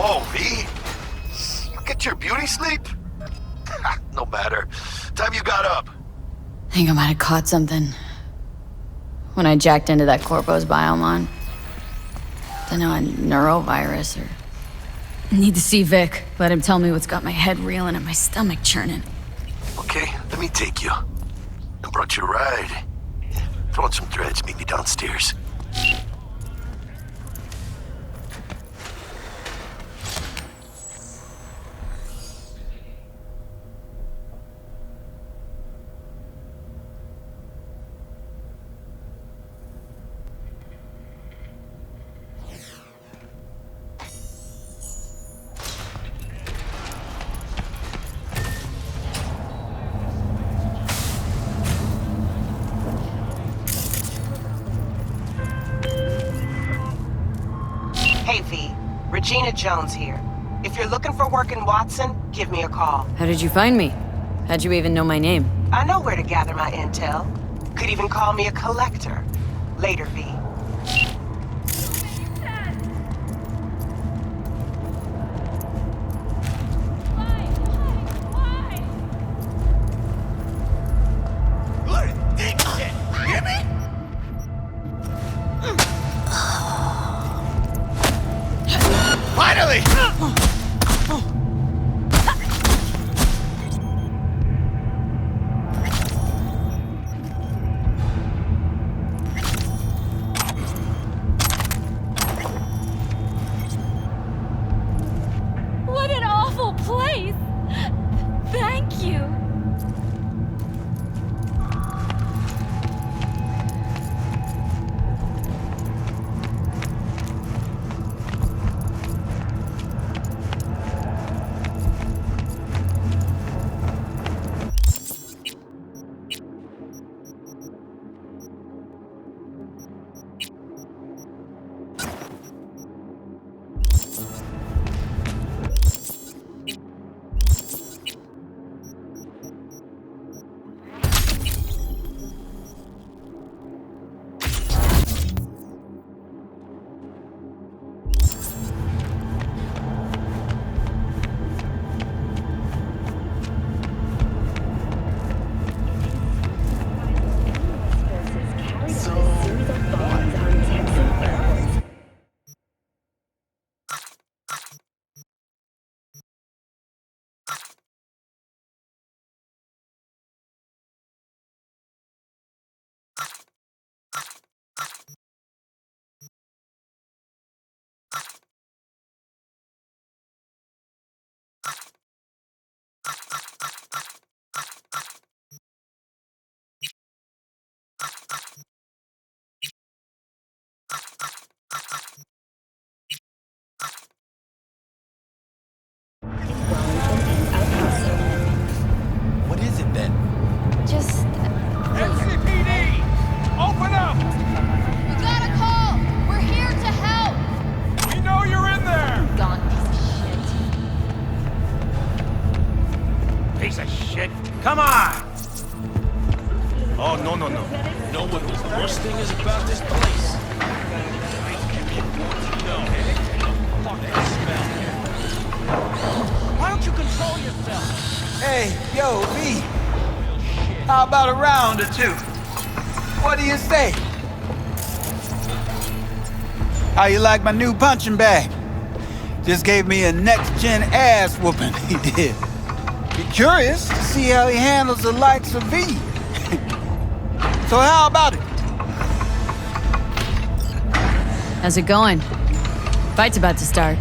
Whoa, V? You get your beauty sleep? No matter. Time you got up. I think I might have caught something when I jacked into that Corpo's biomon. Don't know, a neurovirus or... Need to see Vic. Let him tell me what's got my head reeling and my stomach churning. Okay, let me take you. I brought you a ride. Throw on some threads, meet me downstairs. Hey, V. Regina Jones here. If you're looking for work in Watson, give me a call. How did you find me? How'd you even know my name? I know where to gather my intel. Could even call me a collector. Later, V. Finally! What an awful place! Thank you. What is it then? Just... LCPD! Open up! We got a call! We're here to help! We know you're in there! Gone piece of shit. Piece of shit. Come on! Oh, no. Know what the worst thing is about this place? Why don't you control yourself? Hey, yo, V. How about a round or two? What do you say? How you like my new punching bag? Just gave me a next-gen ass whooping, he did. Be curious to see how he handles the likes of V. So how about it? How's it going? Fight's about to start.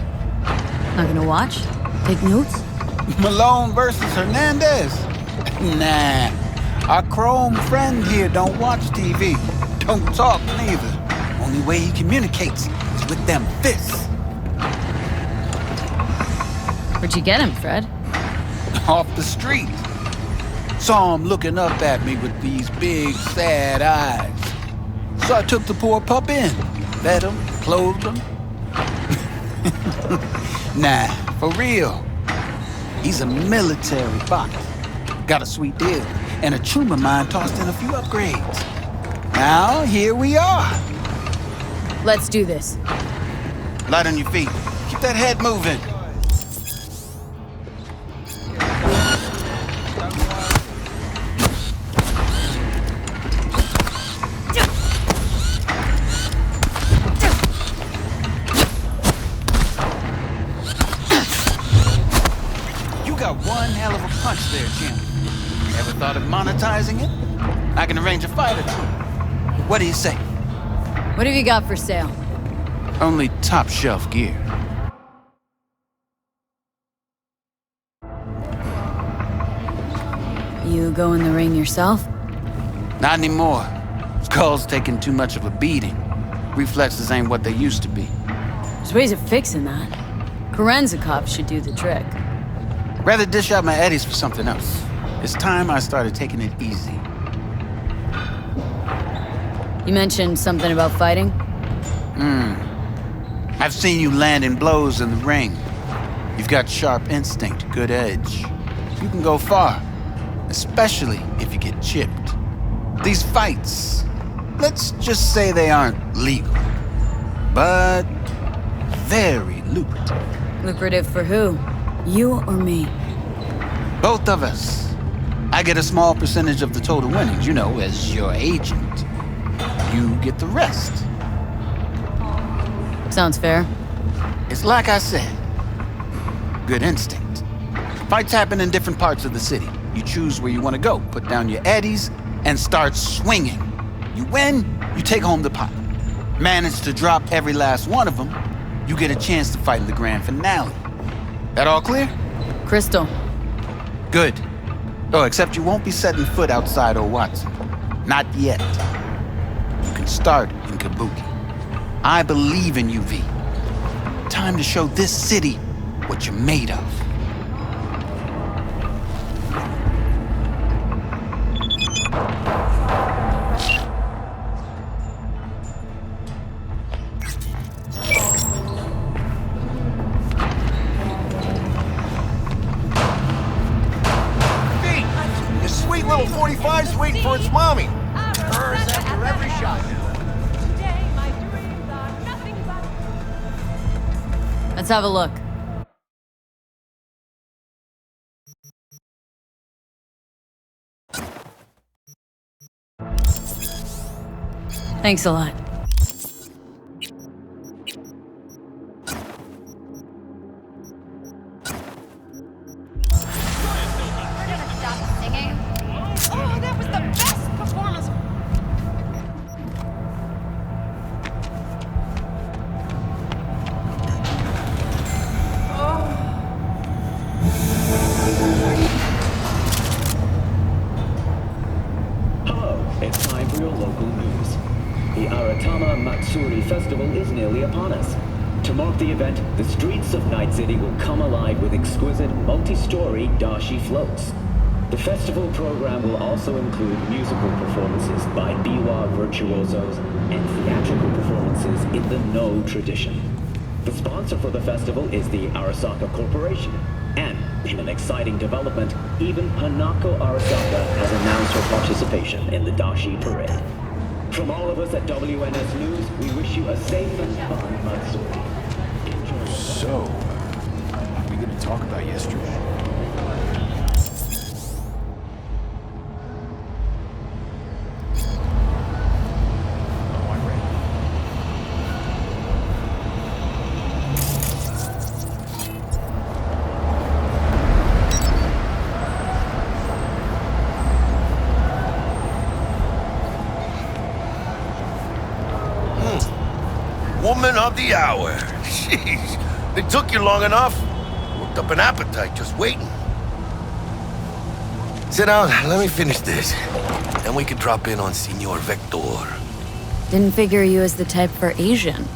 Not gonna watch? Take notes? Malone versus Hernandez? Nah. Our chrome friend here don't watch TV. Don't talk neither. Only way he communicates is with them fists. Where'd you get him, Fred? Off the street. Saw him looking up at me with these big, sad eyes. So I took the poor pup in. Fed him, clothed him. Nah, for real. He's a military bot. Got a sweet deal, and a tumor mine tossed in a few upgrades. Now, here we are. Let's do this. Light on your feet. Keep that head moving. One hell of a punch there, Jim. Ever thought of monetizing it? I can arrange a fight or two. What do you say? What have you got for sale? Only top shelf gear. You go in the ring yourself? Not anymore. Skull's taking too much of a beating. Reflexes ain't what they used to be. There's ways of fixing that. Korenzikov should do the trick. Rather dish out my eddies for something else. It's time I started taking it easy. You mentioned something about fighting? I've seen you landing blows in the ring. You've got sharp instinct, good edge. You can go far, especially if you get chipped. These fights, let's just say they aren't legal, but very lucrative. Lucrative for who? You or me? Both of us. I get a small percentage of the total winnings, you know, as your agent. You get the rest. Sounds fair. It's like I said, good instinct. Fights happen in different parts of the city. You choose where you want to go, put down your eddies, and start swinging. You win, you take home the pot. Manage to drop every last one of them, you get a chance to fight in the grand finale. That all clear? Crystal. Good. Oh, except you won't be setting foot outside old Watson. Not yet. You can start in Kabuki. I believe in you, V. Time to show this city what you're made of. The sweet little 45's waiting for its mommy. Hers after every shot. Today, my dreams are nothing but... Let's have a look. Thanks a lot. Oh, that was the best performance. Hello, it's time for your local news. The Aratama Matsuri Festival is nearly upon us. To mark the event, the streets of Night City will come alive with exquisite, multi-story dashi floats. The festival program will also include musical performances by biwa virtuosos and theatrical performances in the No tradition. The sponsor for the festival is the Arasaka Corporation. And, in an exciting development, even Hanako Arasaka has announced her participation in the Dashi Parade. From all of us at WNS News, we wish you a safe and fun Matsuri. Enjoy. So, what are we gonna talk about yesterday? Oh, I'm ready. Woman of the hour. Jeez, they took you long enough. Worked up an appetite just waiting. Sit down, let me finish this. Then we can drop in on Senor Vector. Didn't figure you as the type for Asian.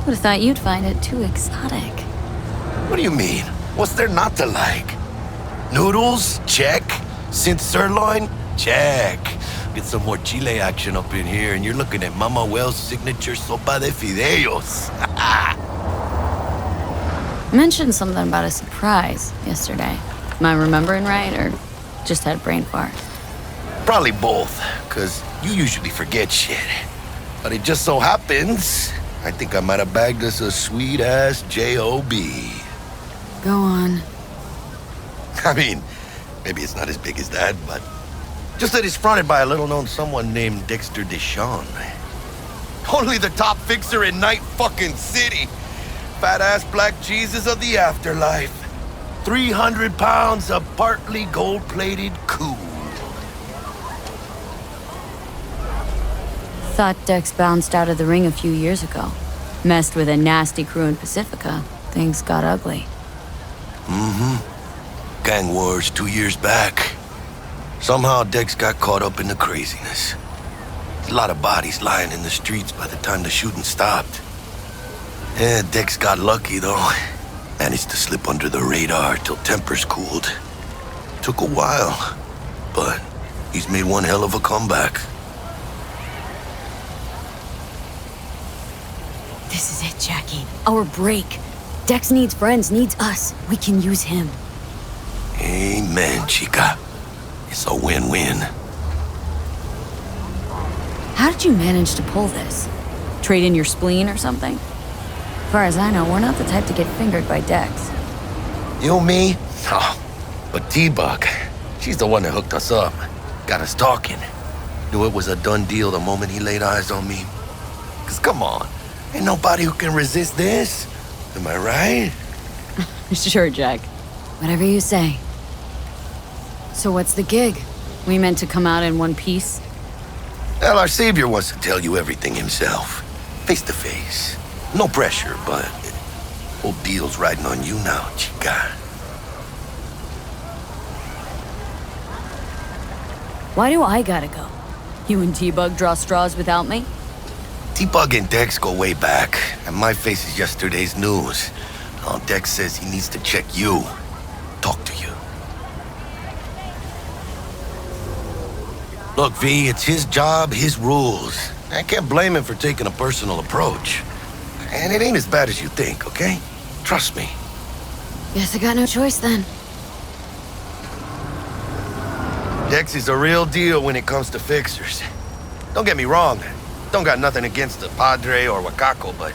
Would have thought you'd find it too exotic. What do you mean? What's there not to like? Noodles? Check. Synth sirloin? Check. Get some more Chile action up in here, and you're looking at Mama Wells' signature sopa de fideos. You mentioned something about a surprise yesterday. Am I remembering right, or just had a brain fart? Probably both, because you usually forget shit. But it just so happens, I think I might have bagged us a sweet-ass J.O.B. Go on. I mean, maybe it's not as big as that, but just that it's fronted by a little-known someone named Dexter Deshawn. Only the top fixer in Night fucking City. Fat-ass black Jesus of the afterlife. 300 pounds of partly gold-plated cool. Thought Dex bounced out of the ring a few years ago. Messed with a nasty crew in Pacifica. Things got ugly. Gang wars 2 years back. Somehow Dex got caught up in the craziness. A lot of bodies lying in the streets by the time the shooting stopped. Yeah, Dex got lucky though. Managed to slip under the radar till tempers cooled. Took a while, but he's made one hell of a comeback. This is it, Jackie. Our break. Dex needs friends, needs us. We can use him. Amen, chica. It's a win-win. How did you manage to pull this? Trade in your spleen or something? As far as I know, we're not the type to get fingered by Dex. You, me? Oh, but T-Bug, she's the one that hooked us up. Got us talking. Knew it was a done deal the moment he laid eyes on me. 'Cause come on, ain't nobody who can resist this. Am I right? Sure, Jack. Whatever you say. So what's the gig? We meant to come out in one piece? Well, our savior wants to tell you everything himself. Face to face. No pressure, but whole deal's riding on you now, chica. Why do I gotta go? You and T-Bug draw straws without me? T-Bug and Dex go way back, and my face is yesterday's news. Now Dex says he needs to check you. Talk to you. Look, V, it's his job, his rules. I can't blame him for taking a personal approach. And it ain't as bad as you think, okay? Trust me. Guess I got no choice then. Dex is a real deal when it comes to fixers. Don't get me wrong. Don't got nothing against the Padre or Wakako, but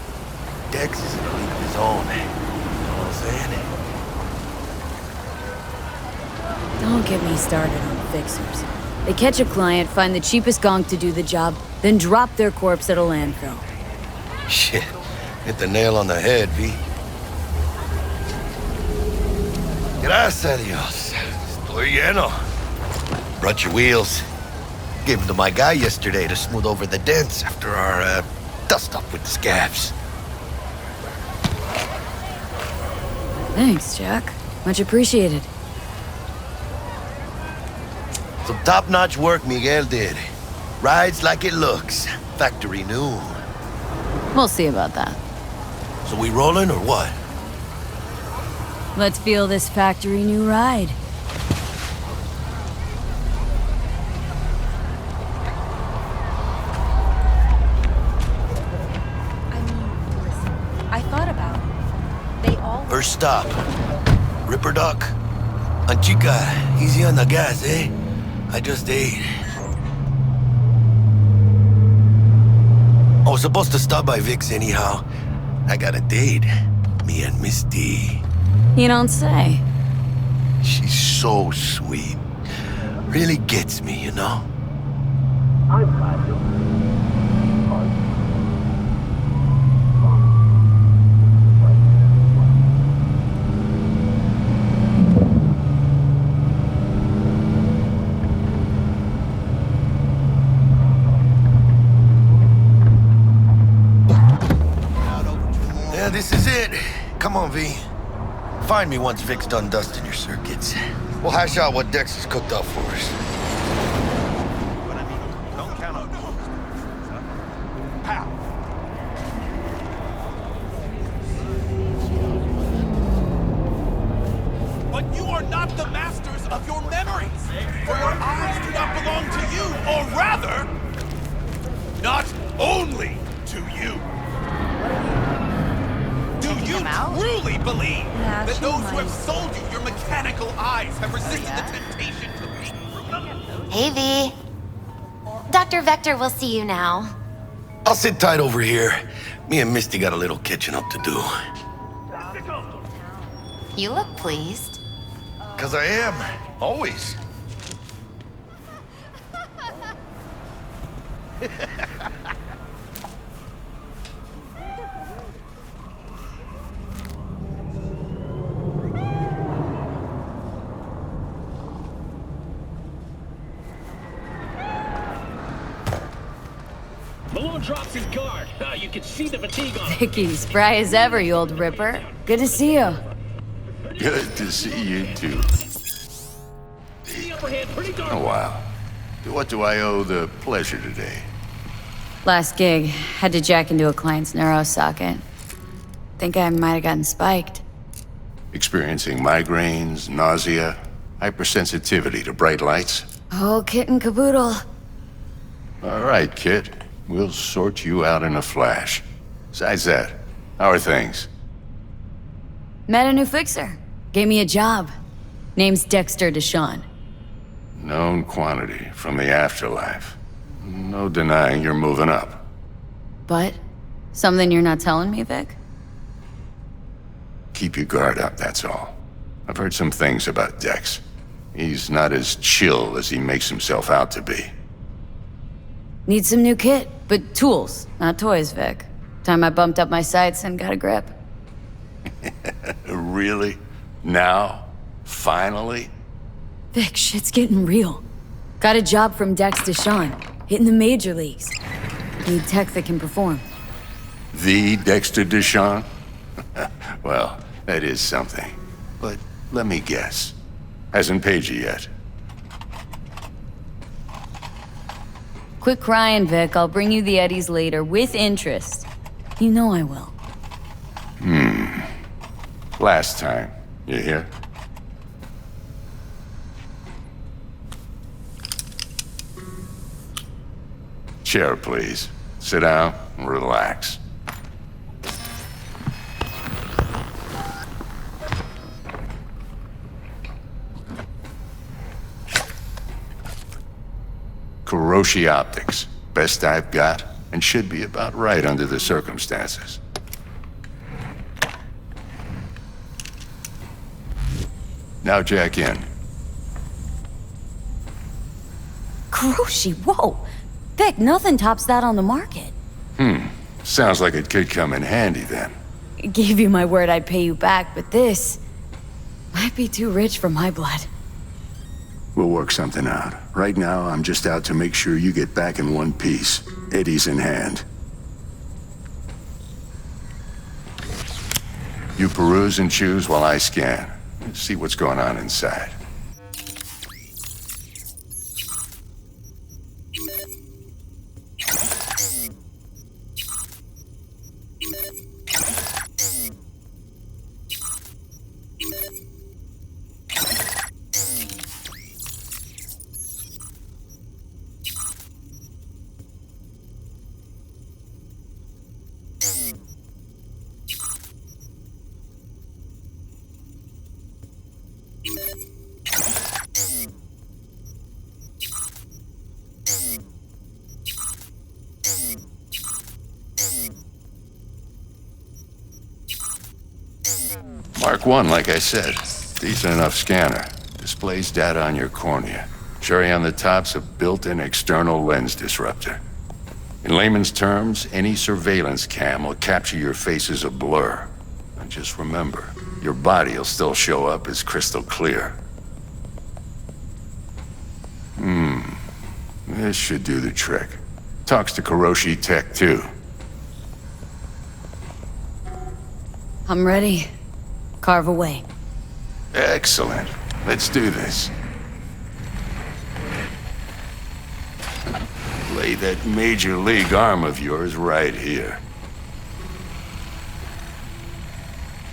Dex is in a league of his own. You know what I'm saying? Don't get me started on fixers. They catch a client, find the cheapest gonk to do the job, then drop their corpse at a landfill. Shit. Hit the nail on the head, V. Gracias a Dios. Estoy lleno. Brought your wheels. Gave them to my guy yesterday to smooth over the dents after our, dust-up with the scabs. Thanks, Jack. Much appreciated. Some top-notch work Miguel did. Rides like it looks. Factory new. We'll see about that. So we rolling or what? Let's feel this factory new ride. I thought about it. They all First stop. Ripper Duck. And chica, easy on the gas, eh? I just ate. I was supposed to stop by Vic's anyhow. I got a date. Me and Misty. You don't say. She's so sweet. Really gets me, you know? Yeah, this is it. Come on, V. Find me once Vic's done dusting your circuits. We'll hash out what Dex has cooked up for us. But I mean, don't count on ghosts. Pow! But you are not the masters of your memories. For your eyes do not belong to you, or rather, not only to you. Do you truly believe that those who have sold you your mechanical eyes have resisted the temptation to peek through them? Hey, V. Dr. Vector will see you now. I'll sit tight over here. Me and Misty got a little catching up to do. You look pleased. 'Cause I am. Always. drops his guard. You can see the fatigue on him. Vicky, spry as ever, you old ripper. Good to see you. Good to see you too. The upper hand pretty dark. Oh, wow. What do I owe the pleasure today? Last gig, had to jack into a client's neuro socket. Think I might have gotten spiked. Experiencing migraines, nausea, hypersensitivity to bright lights? Oh, kit and caboodle. All right, kid. We'll sort you out in a flash. Besides that, how are things? Met a new fixer. Gave me a job. Name's Dexter Deshawn. Known quantity from the afterlife. No denying you're moving up. But? Something you're not telling me, Vic? Keep your guard up, that's all. I've heard some things about Dex. He's not as chill as he makes himself out to be. Need some new kit, but tools, not toys, Vic. Time I bumped up my sights and got a grip. Really? Now? Finally? Vic, shit's getting real. Got a job from Dex Deshawn, hitting the major leagues. Need tech that can perform. The Dexter Deshawn? Well, that is something. But let me guess. Hasn't paid you yet. Quit crying, Vic. I'll bring you the eddies later, with interest. You know I will. Last time. You hear? Chair, please. Sit down and relax. Kuroshi Optics. Best I've got, and should be about right under the circumstances. Now jack in. Kuroshi, whoa! Vic, nothing tops that on the market. Sounds like it could come in handy then. Gave you my word I'd pay you back, but this might be too rich for my blood. We'll work something out. Right now, I'm just out to make sure you get back in one piece. Eddie's in hand. You peruse and choose while I scan. See what's going on inside. Mark 1, like I said. Decent enough scanner. Displays data on your cornea. Cherry on the top's a built-in external lens disruptor. In layman's terms, any surveillance cam will capture your face as a blur. And just remember, your body will still show up as crystal clear. This should do the trick. Talks to Kuroshi Tech, too. I'm ready. Carve away. Excellent. Let's do this. Lay that major league arm of yours right here.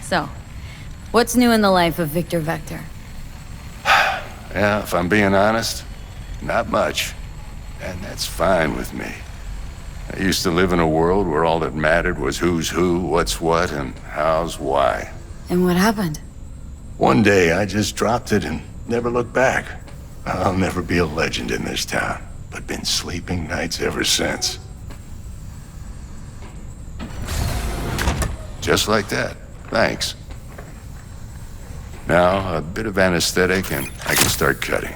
So, what's new in the life of Victor Vector? Yeah, if I'm being honest, not much. And that's fine with me. I used to live in a world where all that mattered was who's who, what's what, and how's why. And what happened? One day, I just dropped it and never looked back. I'll never be a legend in this town, but been sleeping nights ever since. Just like that. Thanks. Now, a bit of anesthetic and I can start cutting.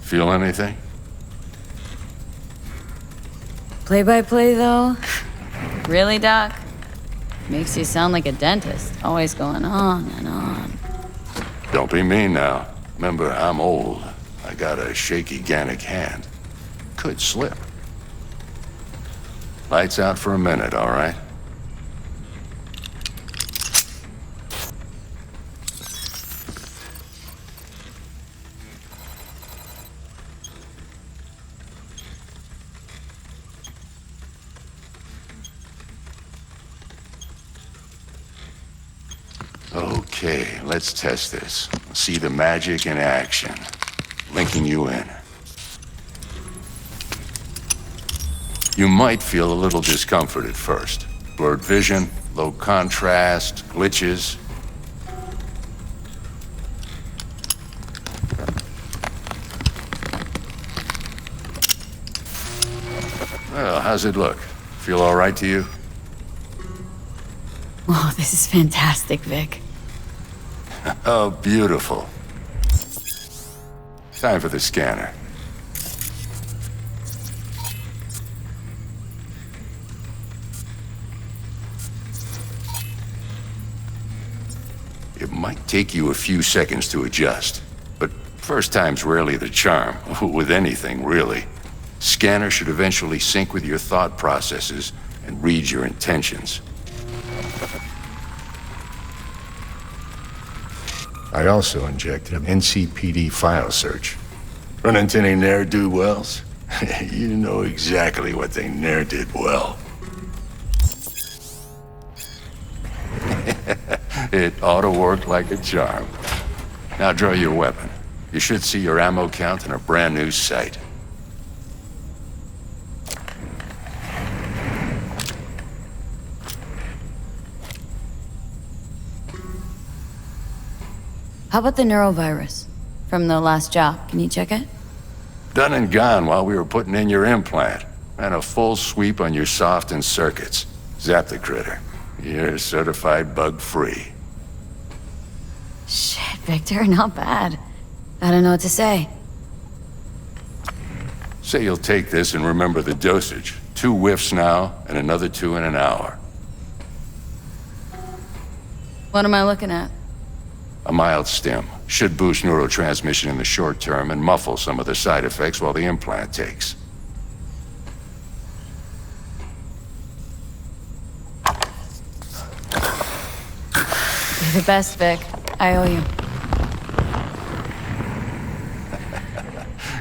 Feel anything? Play-by-play, though? Really, Doc? Makes you sound like a dentist, always going on and on. Don't be mean now. Remember, I'm old. I got a shaky Gannic hand. could slip. Lights out for a minute, all right? Okay, let's test this. See the magic in action. Linking you in. You might feel a little discomfort at first. Blurred vision, low contrast, glitches. Well, how's it look? Feel all right to you? Oh, this is fantastic, Vic. Oh, beautiful. Time for the scanner. It might take you a few seconds to adjust, but first time's rarely the charm, with anything, really. Scanner should eventually sync with your thought processes and read your intentions. I also injected an NCPD file search. Run into any ne'er-do-wells? You know exactly what they ne'er did well. It ought to work like a charm. Now draw your weapon. You should see your ammo count in a brand new sight. How about the neurovirus? From the last job, can you check it? Done and gone while we were putting in your implant. And a full sweep on your soft and circuits. Zap the critter. You're certified bug-free. Shit, Victor, not bad. I don't know what to say. Say you'll take this and remember the dosage. 2 whiffs now, and another 2 in an hour. What am I looking at? A mild stim. Should boost neurotransmission in the short term and muffle some of the side effects while the implant takes. You're the best, Vic. I owe you.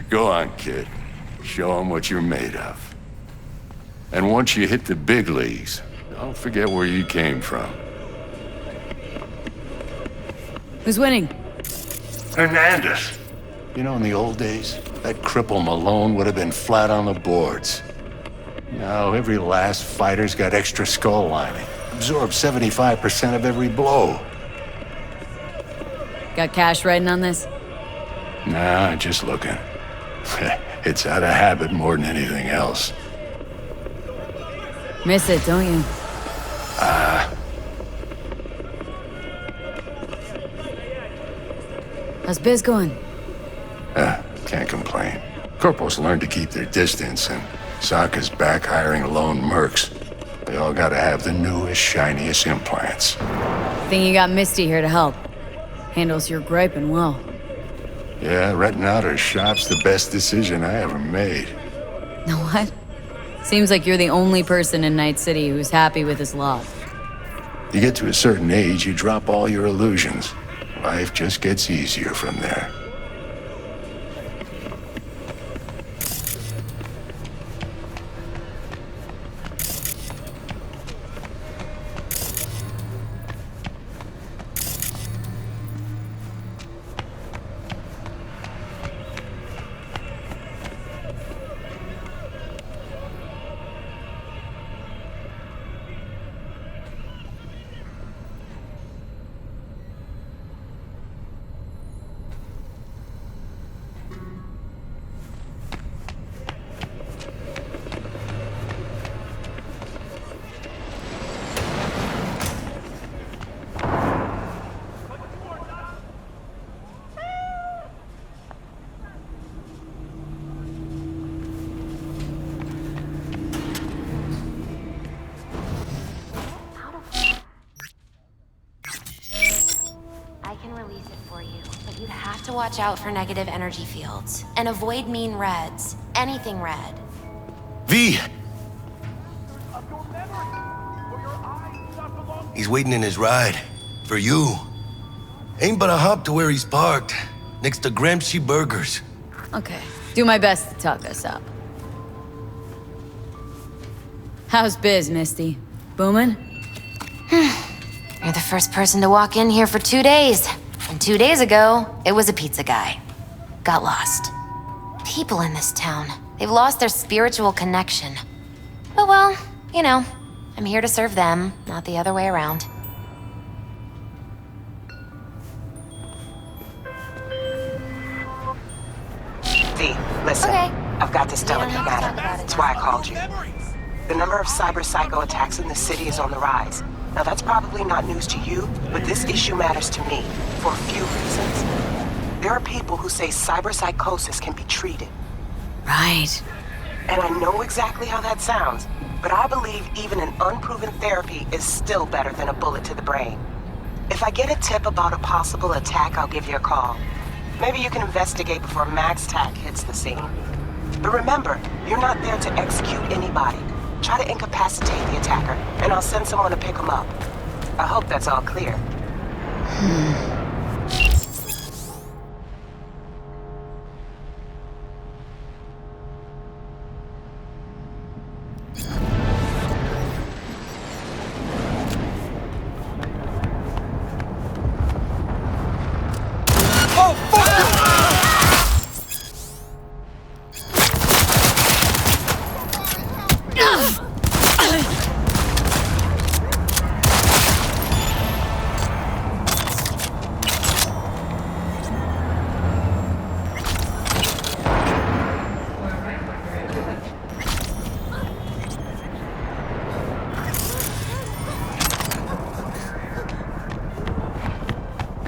Go on, kid. Show 'em what you're made of. And once you hit the big leagues, don't forget where you came from. Who's winning? Hernandez. You know, in the old days, that cripple Malone would have been flat on the boards. Now, every last fighter's got extra skull lining. Absorbs 75% of every blow. Got cash riding on this? Nah, just looking. It's out of habit more than anything else. Miss it, don't you? How's biz going? Can't complain. Corporals learn to keep their distance, and Sokka's back hiring lone mercs. They all gotta have the newest, shiniest implants. Think you got Misty here to help. Handles your griping well. Yeah, renting out her shop's the best decision I ever made. Know what? Seems like you're the only person in Night City who's happy with his lot. You get to a certain age, you drop all your illusions. Life just gets easier from there. Watch out for negative energy fields and avoid mean reds. anything red. V! He's waiting in his ride. For you. Ain't but a hop to where he's parked. Next to Gramsci Burgers. Okay, do my best to talk us up. How's biz, Misty? Booming? You're the first person to walk in here for 2 days. And 2 days ago, it was a pizza guy. Got lost. People in this town, they've lost their spiritual connection. But well, you know, I'm here to serve them, not the other way around. V, listen. Okay. I've got this delicate matter. That's why I called you. The number of cyber psycho attacks in the city is on the rise. Now that's probably not news to you, but this issue matters to me for a few reasons. There are people who say cyber psychosis can be treated. Right. And I know exactly how that sounds, but I believe even an unproven therapy is still better than a bullet to the brain. If I get a tip about a possible attack, I'll give you a call. Maybe you can investigate before Max Tack hits the scene. But remember, you're not there to execute anybody. Try to incapacitate the attacker, and I'll send someone to pick him up. I hope that's all clear.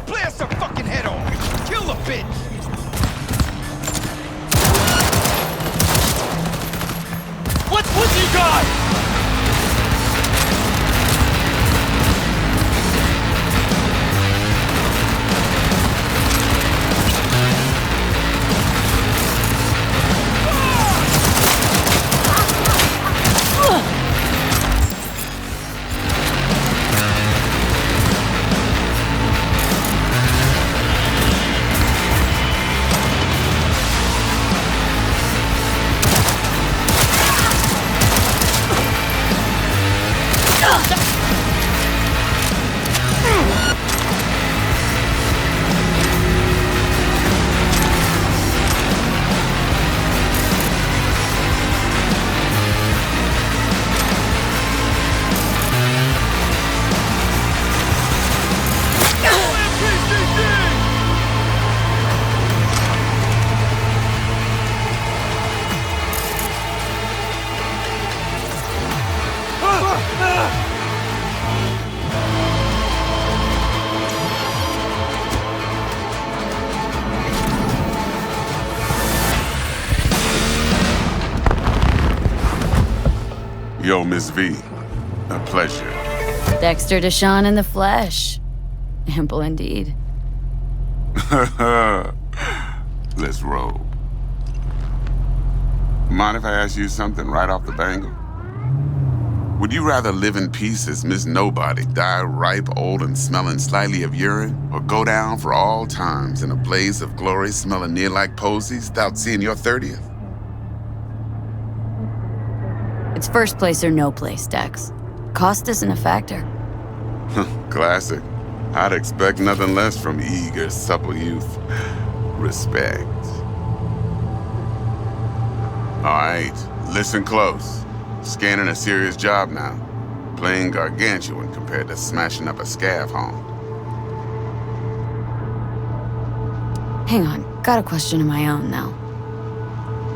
Blast her fucking head off! Kill the bitch! What you got? Yo, Miss V. A pleasure. Dexter Deshawn in the flesh. Ample indeed. Let's roll. Mind if I ask you something right off the bangle? Would you rather live in peace as Miss Nobody, die ripe, old, and smelling slightly of urine, or go down for all times in a blaze of glory smelling near like posies without seeing your 30th? It's first place or no place, Dex. Cost isn't a factor. Classic. I'd expect nothing less from eager, supple youth. Respect. All right, listen close. Scanning a serious job now. Playing gargantuan compared to smashing up a scav home. Hang on, got a question of my own now.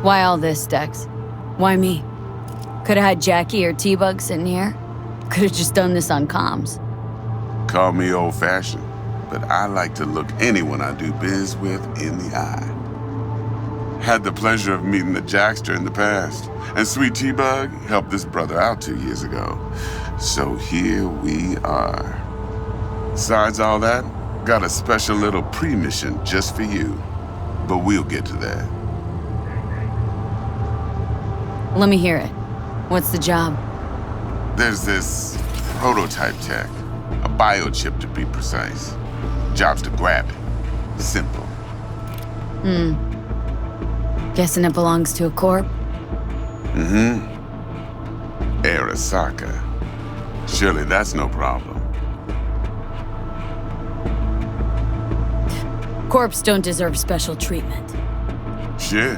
Why all this, Dex? Why me? Could've had Jackie or T-Bug sitting here. Could've just done this on comms. Call me old-fashioned, but I like to look anyone I do biz with in the eye. Had the pleasure of meeting the Jackster in the past, and Sweet T-Bug helped this brother out 2 years ago. So here we are. Besides all that, got a special little pre-mission just for you. But we'll get to that. Let me hear it. What's the job? There's this prototype tech, a biochip to be precise. Job's to grab it. Simple. Guessing it belongs to a corp? Arasaka. Surely that's no problem. Corps don't deserve special treatment. Shit,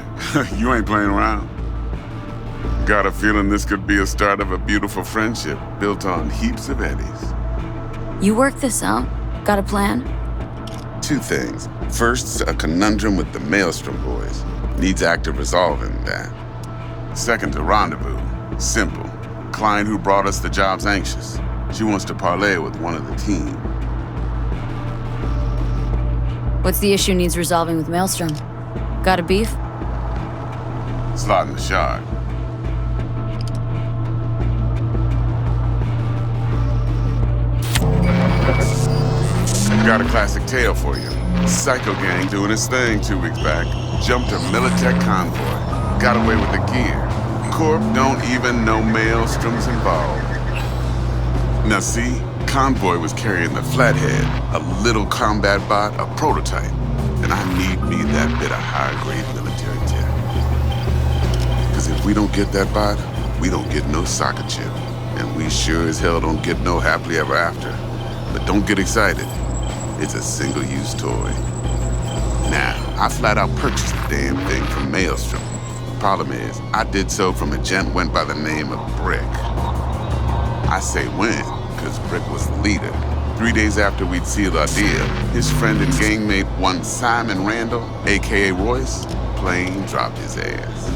you ain't playing around. Got a feeling this could be a start of a beautiful friendship built on heaps of eddies. You work this out? Got a plan? Two things. First's a conundrum with the Maelstrom boys. Needs active resolving that. Second's a rendezvous. Simple. Client who brought us the job's anxious. She wants to parlay with one of the team. What's the issue needs resolving with Maelstrom? Got a beef? Slot in the shard. Got a classic tale for you. Psycho gang doing its thing 2 weeks back. Jumped a Militech convoy. Got away with the gear. Corp don't even know Maelstrom's involved. Now see, convoy was carrying the Flathead, a little combat bot, a prototype. And I need me that bit of high-grade military tech. Because if we don't get that bot, we don't get no soccer chip. And we sure as hell don't get no happily ever after. But don't get excited. It's a single-use toy. Now, I flat out purchased the damn thing from Maelstrom. Problem is, I did so from a gent went by the name of Brick. I say when, because Brick was the leader. 3 days after we'd sealed our deal, his friend and gangmate, one Simon Randall, aka Royce, plain dropped his ass.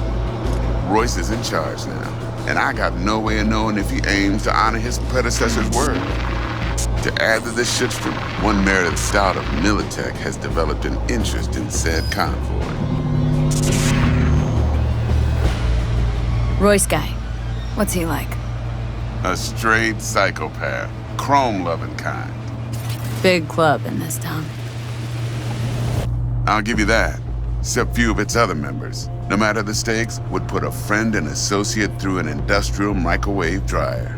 Royce is in charge now, and I got no way of knowing if he aims to honor his predecessor's word. To add to this shitstorm, one Meredith Stout of Militech has developed an interest in said convoy. Royce guy. What's he like? A straight psychopath. Chrome-loving kind. Big club in this town. I'll give you that. Except few of its other members, no matter the stakes, would put a friend and associate through an industrial microwave dryer.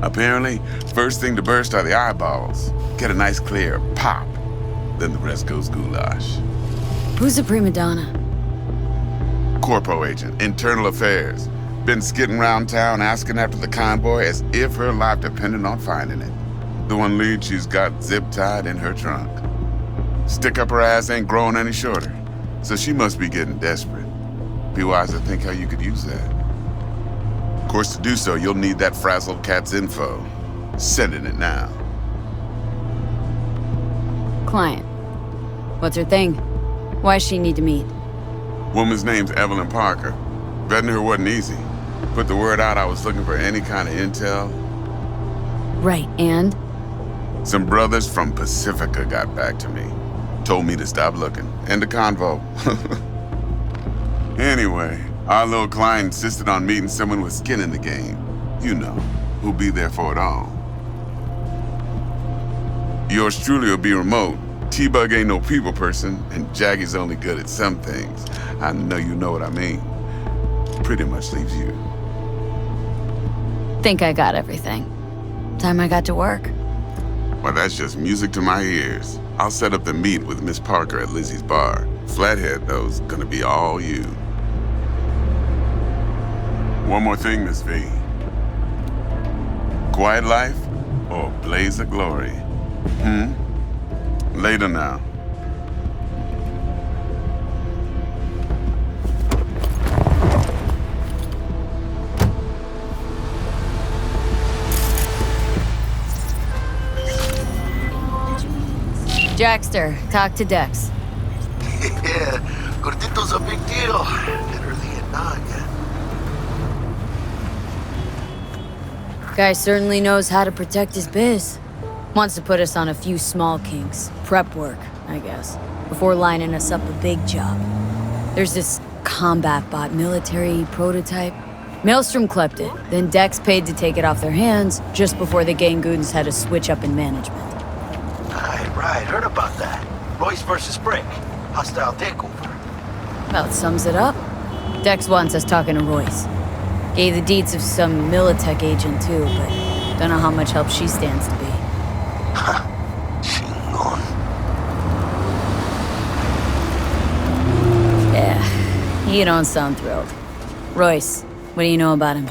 Apparently, first thing to burst are the eyeballs. Get a nice clear pop. Then the rest goes goulash. Who's the prima donna? Corpo agent, internal affairs. Been skidding around town asking after the convoy as if her life depended on finding it. The one lead she's got zip-tied in her trunk. Stick up her ass ain't growing any shorter, so she must be getting desperate. Be wise to think how you could use that. Of course, to do so, you'll need that frazzled cat's info. Sending it now. Client. What's her thing? Why does she need to meet? Woman's name's Evelyn Parker. Vetting her wasn't easy. Put the word out I was looking for any kind of intel. Right, and? Some brothers from Pacifica got back to me. Told me to stop looking. End of convo. Anyway, our little client insisted on meeting someone with skin in the game. You know, who'll be there for it all. Yours truly will be remote. T-Bug ain't no people person, and Jaggy's only good at some things. I know you know what I mean. Pretty much leaves you. Think I got everything. Time I got to work. Well, that's just music to my ears. I'll set up the meet with Miss Parker at Lizzie's bar. Flathead, though's gonna be all you. One more thing, Miss V. Quiet life or blaze of glory? Later now. Jackster, talk to Dex. Yeah, Gordito's a big deal. Literally a noggin. Guy certainly knows how to protect his biz. Wants to put us on a few small kinks. Prep work, I guess. Before lining us up a big job. There's this combat bot military prototype. Maelstrom clept it, then Dex paid to take it off their hands just before the Gangoons had a switch up in management. Right, heard about that. Royce versus Brick. Hostile takeover. About sums it up. Dex wants us talking to Royce. Gave the deeds of some Militech agent too, but don't know how much help she stands to be. Chingon. Yeah, you don't sound thrilled. Royce, what do you know about him?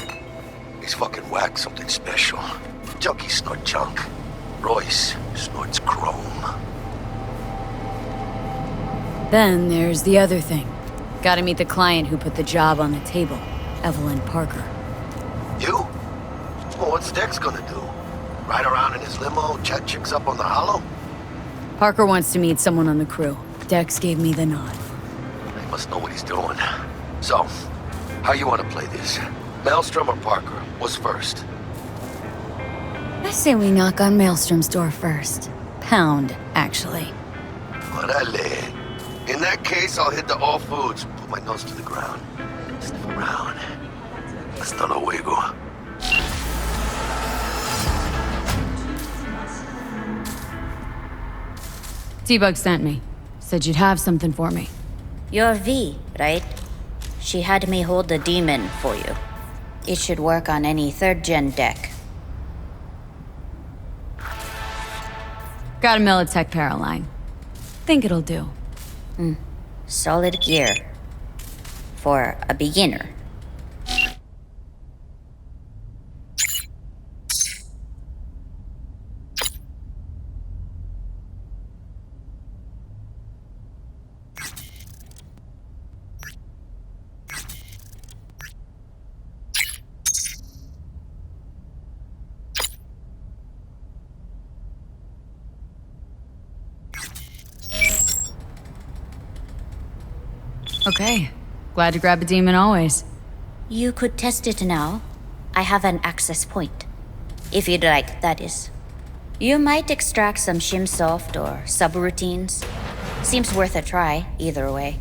He's fucking whack, something special. Junkies snort junk. Royce snorts chrome. Then there's the other thing. Gotta meet the client who put the job on the table, Evelyn Parker. You? Well, what's Dex gonna do? Ride around in his limo, chat chicks up on the hollow? Parker wants to meet someone on the crew. Dex gave me the nod. He must know what he's doing. So, how you want to play this? Maelstrom or Parker? What's first? I say we knock on Maelstrom's door first. Pound, actually. Orale. In that case, I'll hit the all foods, put my nose to the ground, sniff around. Hasta luego. T-Bug sent me. Said you'd have something for me. You're V, right? She had me hold the demon for you. It should work on any 3rd-gen deck. Got a Militech Paraline. Think it'll do. Solid gear. For a beginner. Okay. Glad to grab a demon always. You could test it now. I have an access point. If you'd like, that is. You might extract some shimsoft or subroutines. Seems worth a try, either way.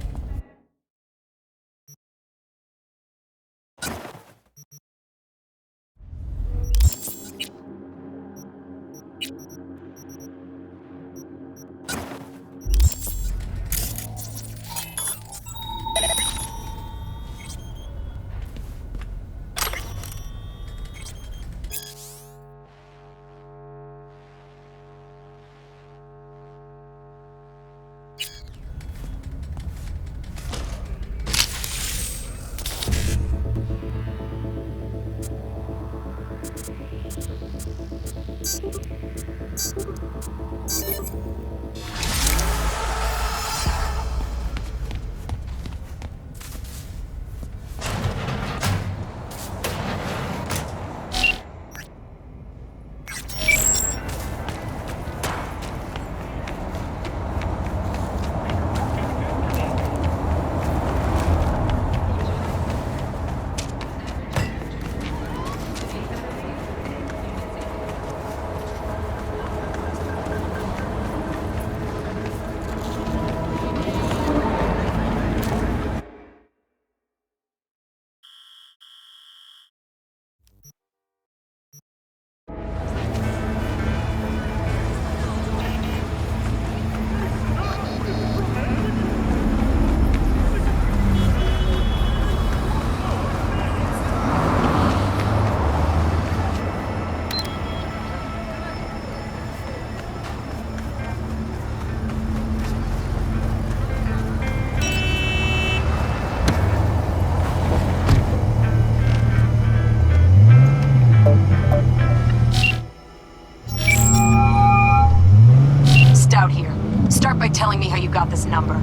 telling me how you got this number.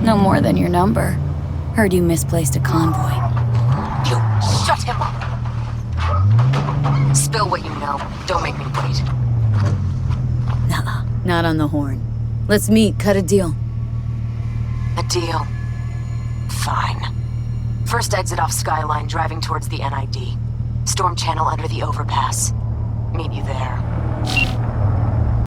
No more than your number. Heard you misplaced a convoy. You shut him up! Spill what you know. Don't make me wait. Nuh-uh. Not on the horn. Let's meet, cut a deal. A deal? Fine. First exit off Skyline, driving towards the NID. Storm channel under the overpass. Meet you there.